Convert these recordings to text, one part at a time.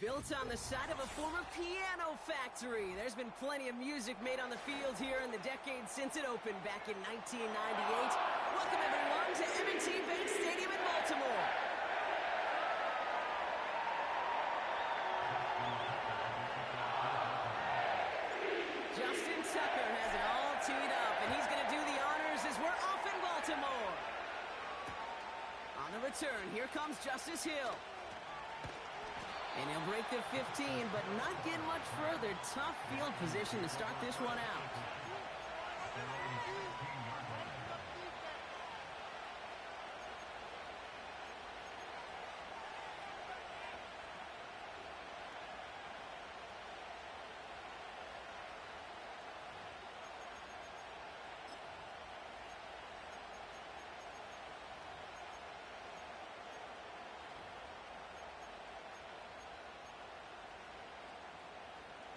Built on the side of a former piano factory, there's been plenty of music made on the field here in the decades since it opened back in 1998. Welcome everyone to M25 Stadium in Baltimore. Justin Tucker has it all teed up, and he's going to do the honors as we're off in Baltimore. On the return, here comes Justice Hill. And he'll break the 15, but not get much further. Tough field position to start this one out.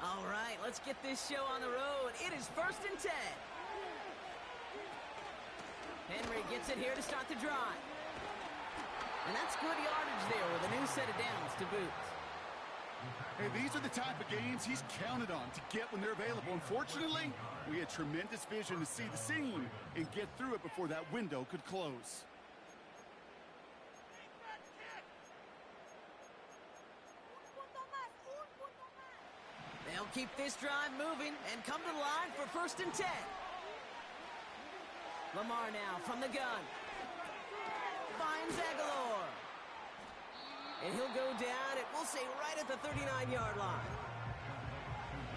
All right, let's get this show on the road. It is 1st and 10. Henry gets it here to start the drive. And that's good yardage there with a new set of downs to boot. Hey, these are the type of games he's counted on to get when they're available. Unfortunately, we had tremendous vision to see the seam and get through it before that window could close. They'll keep this drive moving and come to the line for 1st and 10. Lamar now from the gun. Finds Aguilar. And he'll go down, it will say right at the 39-yard line.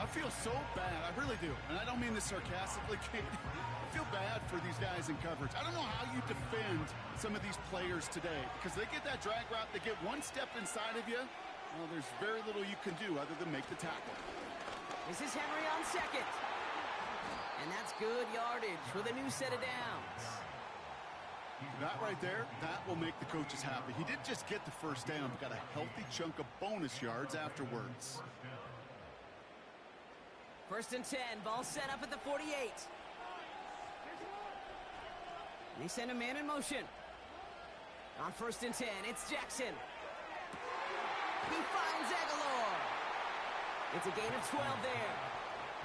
I feel so bad, I really do. And I don't mean this sarcastically, Kate. I feel bad for these guys in coverage. I don't know how you defend some of these players today, because they get that drag route, they get one step inside of you. Well, there's very little you can do other than make the tackle. This is Henry on second. And that's good yardage with a new set of downs. That right there, that will make the coaches happy. He didn't just get the first down, but got a healthy chunk of bonus yards afterwards. 1st and 10, ball set up at the 48. They send a man in motion. On 1st and 10, it's Jackson. He finds Aguilar. It's a gain of 12 there.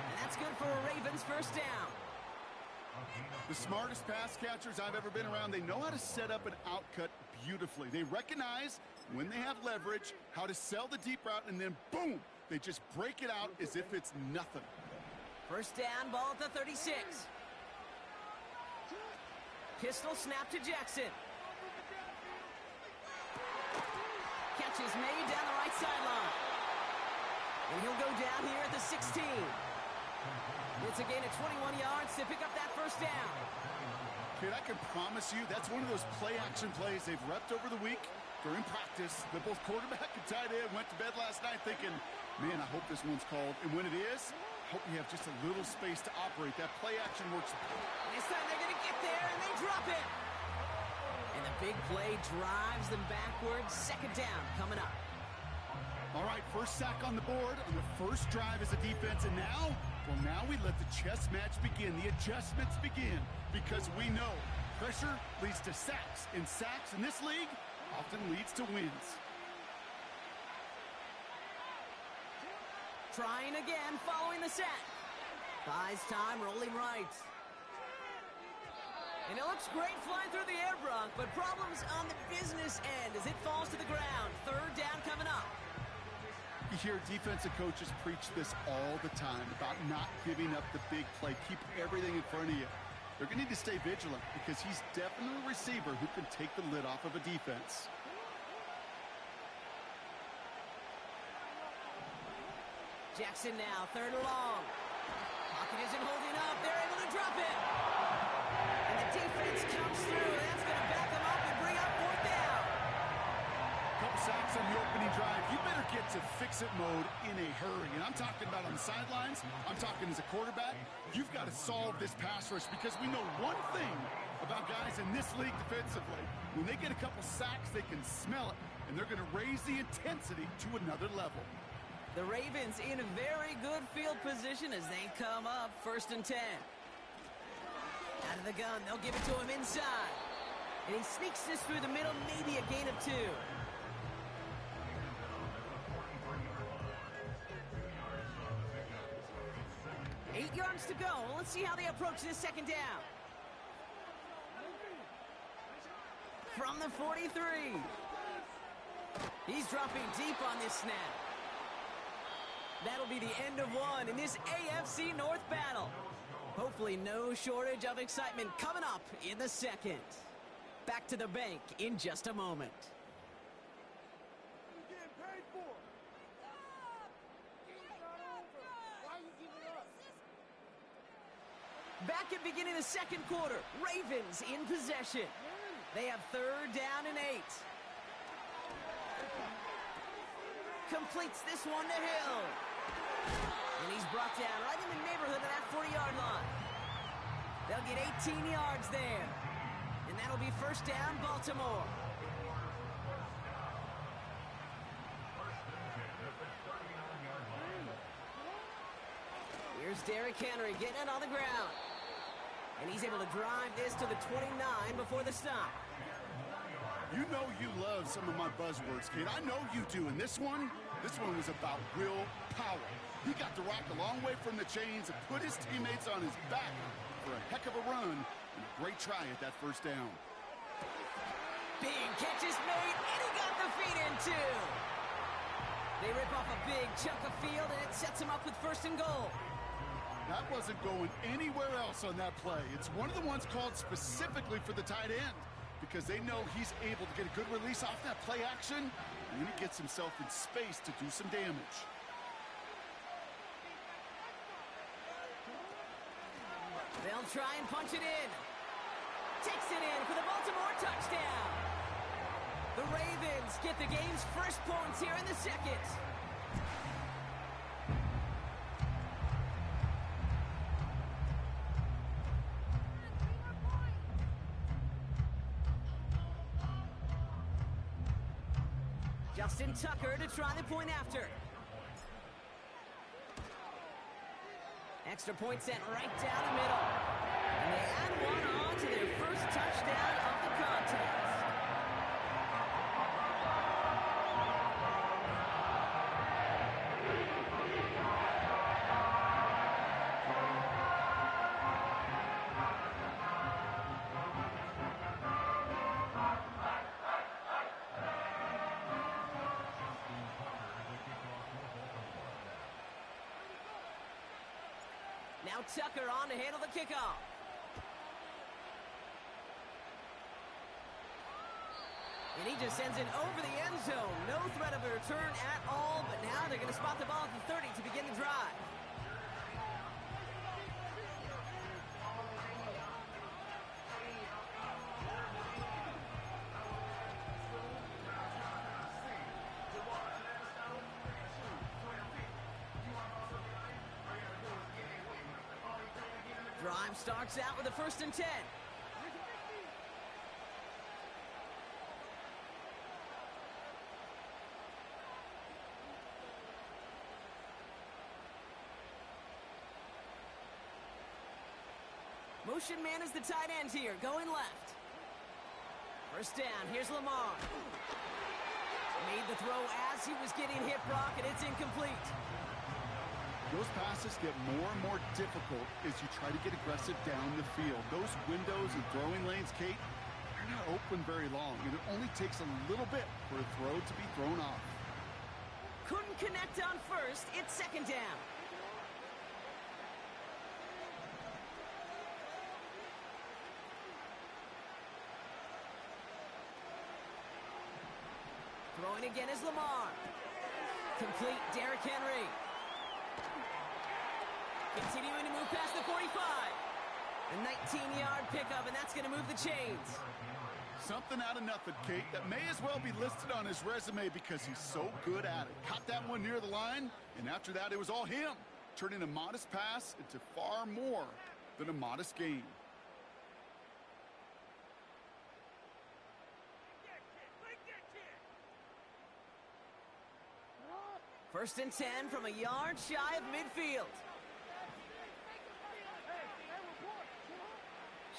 And that's good for a Ravens first down. The smartest pass catchers I've ever been around, they know how to set up an outcut beautifully. They recognize when they have leverage, how to sell the deep route, and then boom, they just break it out as if it's nothing. First down, ball at the 36. Pistol snap to Jackson. Catch is made down the right sideline. And he'll go down here at the 16. It's a gain of 21 yards to pick up that first down. Kid, I can promise you that's one of those play-action plays they've repped over the week during practice. That both quarterback and tight end went to bed last night thinking, man, I hope this one's called. And when it is, I hope we have just a little space to operate. That play-action works. This time they're going to get there, and they drop it. And the big play drives them backwards. 2nd down coming up. All right, first sack on the board on the first drive as a defense, and now, well, now we let the chess match begin. The adjustments begin, because we know pressure leads to sacks, and sacks in this league often leads to wins. Trying again following the sack. Buys time, rolling right. And it looks great flying through the air, Bronk, but problems on the business end as it falls to the ground. 3rd down coming up. You hear defensive coaches preach this all the time about not giving up the big play. Keep everything in front of you. They're going to need to stay vigilant because he's definitely a receiver who can take the lid off of a defense. Jackson now, 3rd and long. Pocket isn't holding up. They're able to drop it. And the defense comes through. That's going to back them up and bring up 4th down. Couple sacks on the opening drive. You better get to fix-it mode in a hurry. And I'm talking about on the sidelines. I'm talking as a quarterback. You've got to solve this pass rush because we know one thing about guys in this league defensively. When they get a couple sacks, they can smell it. And they're going to raise the intensity to another level. The Ravens in a very good field position as they come up 1st and 10. Out of the gun, they'll give it to him inside. And he sneaks this through the middle, maybe a gain of 2. yards to go. Let's see how they approach this second down. From the 43. He's dropping deep on this snap. That'll be the end of one in this AFC North battle. Hopefully no shortage of excitement coming up in the second. Back to the bank in just a moment. Back at beginning of the second quarter, Ravens in possession. They have 3rd down and 8. Completes this one to Hill. And he's brought down right in the neighborhood of that 40-yard line. They'll get 18 yards there. And that'll be 1st down, Baltimore. Here's Derrick Henry getting it on the ground. And he's able to drive this to the 29 before the stop. You know you love some of my buzzwords, kid. I know you do. And this one was about real power. He got to rock a long way from the chains and put his teammates on his back for a heck of a run and a great try at that 1st down. Big catch is made, and he got the feet in too. They rip off a big chunk of field, and it sets him up with 1st and goal. That wasn't going anywhere else on that play. It's one of the ones called specifically for the tight end because they know he's able to get a good release off that play action, and then he gets himself in space to do some damage. They'll try and punch it in. Takes it in for the Baltimore touchdown. The Ravens get the game's first points here in the second. Justin Tucker to try the point after. Extra point sent right down the middle. And they add one on to their first touchdown of the contest. Now Tucker on to handle the kickoff. And he just sends it over the end zone. No threat of a return at all, but now they're going to spot the ball at the 30 to begin the drive. Drive starts out with a 1st and 10. Motion man is the tight end here, going left. 1st down, here's Lamar. Made the throw as he was getting hit, Brock, and it's incomplete. Those passes get more and more difficult as you try to get aggressive down the field. Those windows and throwing lanes, Kate, they're not open very long, and it only takes a little bit for a throw to be thrown off. Couldn't connect on 1st, it's 2nd down. Throwing again is Lamar. Complete, Derrick Henry. Continuing to move past the 45. A 19-yard pickup, and that's going to move the chains. Something out of nothing, Kate, that may as well be listed on his resume because he's so good at it. Caught that one near the line, and after that, it was all him, turning a modest pass into far more than a modest gain. First and 10 from a yard shy of midfield.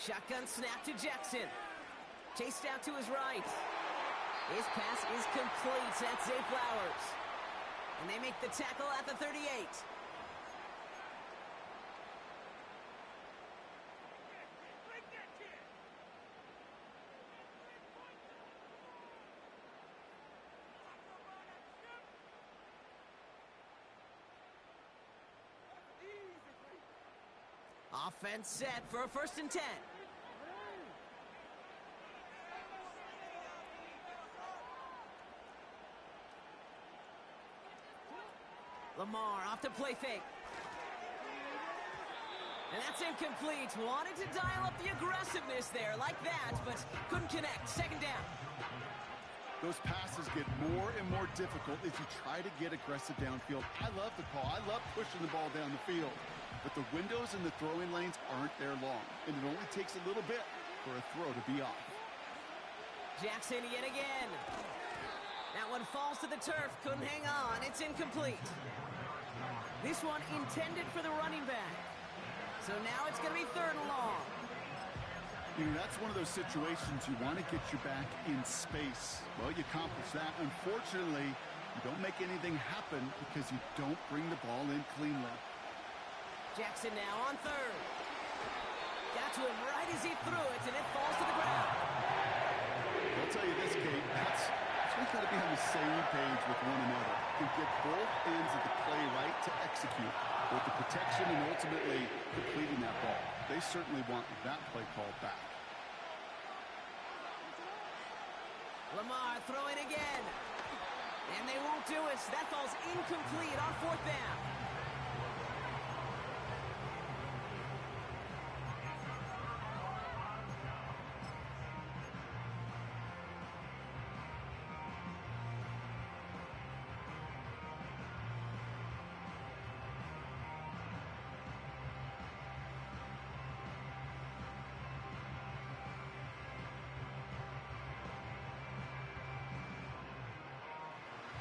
Shotgun snap to Jackson. Chased out to his right. His pass is complete. That's Zay Flowers. And they make the tackle at the 38. Offense set for a 1st and 10. Lamar off the play fake. And that's incomplete. Wanted to dial up the aggressiveness there like that, but couldn't connect. 2nd down. Those passes get more and more difficult as you try to get aggressive downfield. I love the call. I love pushing the ball down the field. But the windows in the throwing lanes aren't there long, and it only takes a little bit for a throw to be off. Jackson yet again. That one falls to the turf. Couldn't hang on. It's incomplete. This one intended for the running back. So now it's going to be 3rd and long. You know, that's one of those situations you want to get you back in space. Well, you accomplish that. Unfortunately, you don't make anything happen because you don't bring the ball in cleanly. Jackson now on 3rd. Got to him right as he threw it, and it falls to the ground. I'll tell you this, Kate, we've got to be on the same page with one another and get both ends of the play right to execute, both the protection and ultimately completing that ball. They certainly want that play call back. Lamar throwing again. And they won't do it. That falls incomplete on 4th down.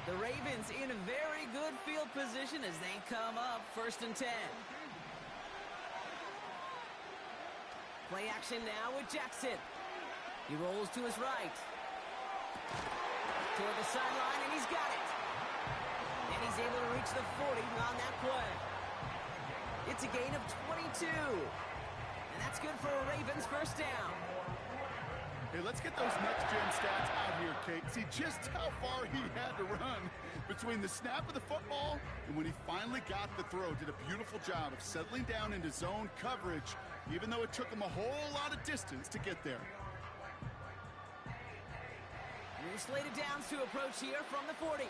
The Ravens in a very good field position as they come up 1st and 10. Play action now with Jackson. He rolls to his right. Toward the sideline, and he's got it. And he's able to reach the 40 on that play. It's a gain of 22. And that's good for a Ravens 1st down. Hey, let's get those next-gen stats out here, Kate. See just how far he had to run between the snap of the football and when he finally got the throw. Did a beautiful job of settling down into zone coverage, even though it took him a whole lot of distance to get there. New slated downs to approach here from the 40.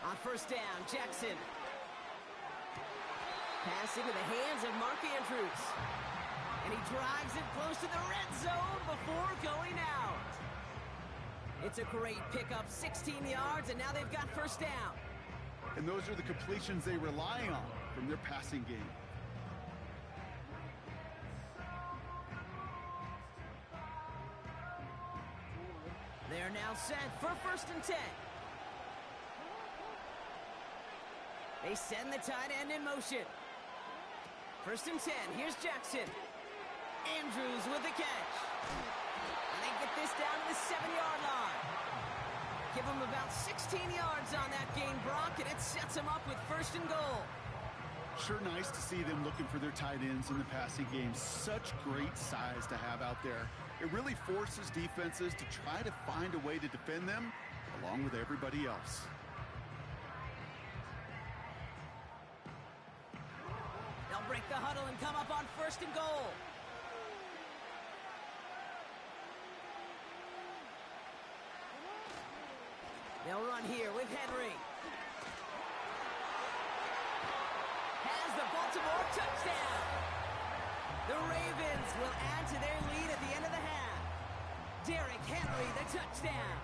On 1st down, Jackson. Pass into the hands of Mark Andrews. And he drives it close to the red zone before going out. It's a great pickup, 16 yards, and now they've got 1st down. And those are the completions they rely on from their passing game. They're now set for 1st and 10. They send the tight end in motion. 1st and 10, here's Jackson. Andrews with the catch. And they get this down to the 7-yard line. Give them about 16 yards on that gain, Brock, and it sets them up with 1st and goal. Sure nice to see them looking for their tight ends in the passing game. Such great size to have out there. It really forces defenses to try to find a way to defend them along with everybody else. They'll break the huddle and come up on 1st and goal. They'll run here with Henry. Has the Baltimore touchdown. The Ravens will add to their lead at the end of the half. Derrick Henry, the touchdown.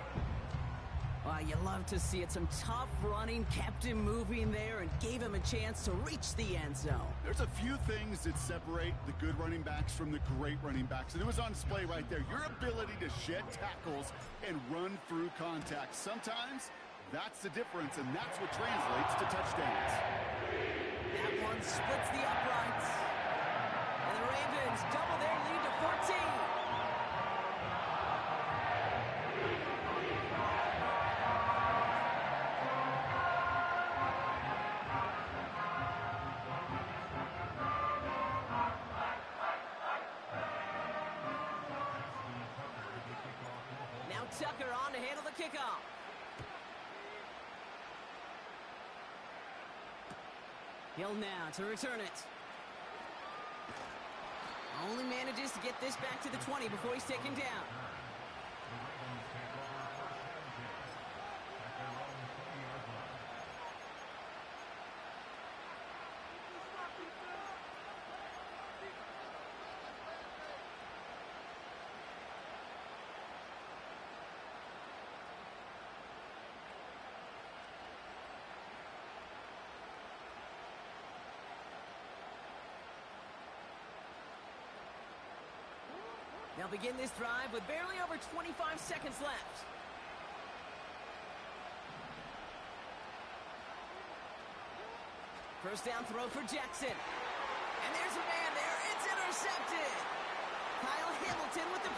Well, you love to see it. Some tough running, kept him moving there, and gave him a chance to reach the end zone. There's a few things that separate the good running backs from the great running backs, and it was on display right there. Your ability to shed tackles and run through contact. Sometimes that's the difference, and that's what translates to touchdowns. That one splits the uprights. And the Ravens double their lead to 14. Tucker on to handle the kickoff. Hill now to return it. Only manages to get this back to the 20 before he's taken down. They'll begin this drive with barely over 25 seconds left. First down throw for Jackson. And there's a man there. It's intercepted. Kyle Hamilton with the